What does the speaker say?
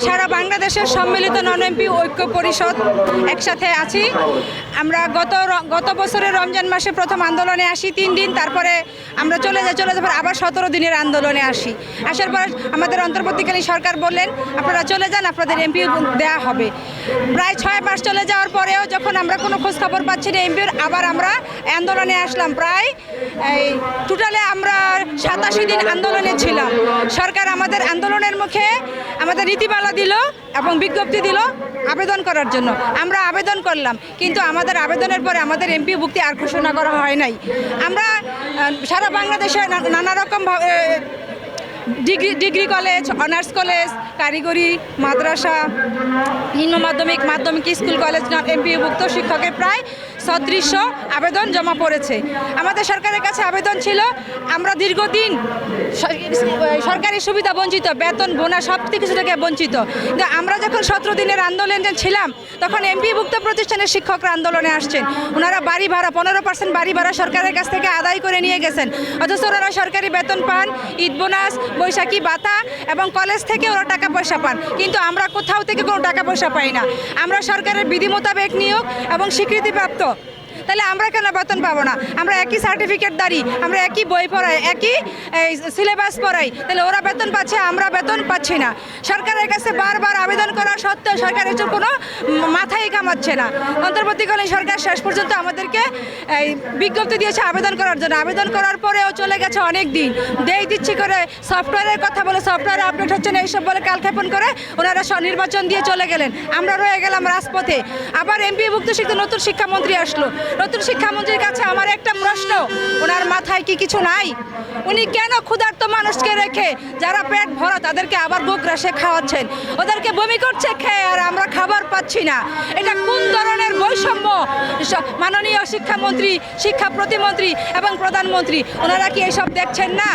সারা বাংলাদেশের সম্মিলিত নন এমপি ঐক্য পরিষদ একসাথে আছি। আমরা গত বছরের রমজান মাসে প্রথম আন্দোলনে আসি 3 দিন, তারপরে আমরা চলে যাওয়ার আবার 17 দিনের আন্দোলনে আসি। আসার পর আমাদের অন্তর্বর্তীকালীন সরকার বললেন আপনারা চলে যান, আপনাদের এমপি দেওয়া হবে। প্রায় 6 মাস চলে যাওয়ার পরেও যখন আমরা কোনো খোঁজ খবর পাচ্ছি না এমপির, আবার আমরা আন্দোলনে আসলাম। প্রায় টোটালে আমরা 87 দিন আন্দোলনে ছিলাম। সরকার আমাদের আন্দোলনের মুখে আমাদের নীতিমালা দিল এবং বিজ্ঞপ্তি দিল আবেদন করার জন্য। আমরা আবেদন করলাম, কিন্তু আমাদের আবেদনের পরে আমাদের এমপি ভুক্তি আর ঘোষণা করা হয় নাই। আমরা সারা বাংলাদেশে নানা রকম ডিগ্রি কলেজ, অনার্স কলেজ, কারিগরি, মাদ্রাসা, নিম্ন মাধ্যমিক, মাধ্যমিক স্কুল, কলেজ এমপিভুক্ত শিক্ষকের প্রায় 3600 আবেদন জমা পড়েছে। আমাদের সরকারের কাছে আবেদন ছিল, আমরা দীর্ঘদিন সরকারি সুবিধা বঞ্চিত, বেতন বোনা সব কিছু থেকে বঞ্চিত। কিন্তু আমরা যখন 17 দিনের আন্দোলনে ছিলাম তখন এমপিভুক্ত প্রতিষ্ঠানের শিক্ষকরা আন্দোলনে আসছেন। ওনারা বাড়ি ভাড়া 15% বাড়ি ভাড়া সরকারের কাছ থেকে আদায় করে নিয়ে গেছেন, অথচ ওনারা সরকারি বেতন পান, ঈদ বোনাস, বৈশাখী ভাতা এবং কলেজ থেকে ওরা টাকা পয়সা পান। কিন্তু আমরা কোথাও থেকে কোনো টাকা পয়সা পাই না। আমরা সরকারের বিধি মোতাবেক নিয়োগ এবং স্বীকৃতিপ্রাপ্ত, তাহলে আমরা কেন বেতন পাবো না? আমরা একই সার্টিফিকেট দাঁড়ি, আমরা একই বই পড়াই, একই সিলেবাস পড়াই, তাহলে ওরা বেতন পাচ্ছে, আমরা বেতন পাচ্ছি না। সরকারের কাছে বারবার আবেদন করা সত্ত্বেও সরকারের কোনো মাথায় কামাচ্ছে না। অন্তর্বর্তীকালীন সরকার শেষ পর্যন্ত আমাদেরকে বিজ্ঞপ্তি দিয়েছে আবেদন করার জন্য। আবেদন করার পরেও চলে গেছে অনেক দিন, দিচ্ছি করে সফটওয়্যারের কথা বলে সফটওয়্যার আপডেট হচ্ছে না, এইসব বলে কালক্ষেপণ করে ওনারা নির্বাচন দিয়ে চলে গেলেন। আমরা রয়ে গেলাম রাজপথে। আবার এমপিভুক্ত নতুন শিক্ষামন্ত্রী আসলো। নতুন শিক্ষামন্ত্রীর কাছে আমার একটা প্রশ্ন, ওনার মাথায় কি কিছু নাই? উনি কেন ক্ষুধার্ত মানুষকে রেখে যারা পেট ভরা তাদেরকে আবার গোগ্রাসে খাওয়াচ্ছেন? ওদেরকে বমি করছে খেয়ে, আর আমরা খাবার পাচ্ছি না। এটা কোন ধরনের বৈষম্য? মাননীয় শিক্ষামন্ত্রী, শিক্ষা প্রতিমন্ত্রী এবং প্রধানমন্ত্রী ওনারা কি এসব দেখছেন না?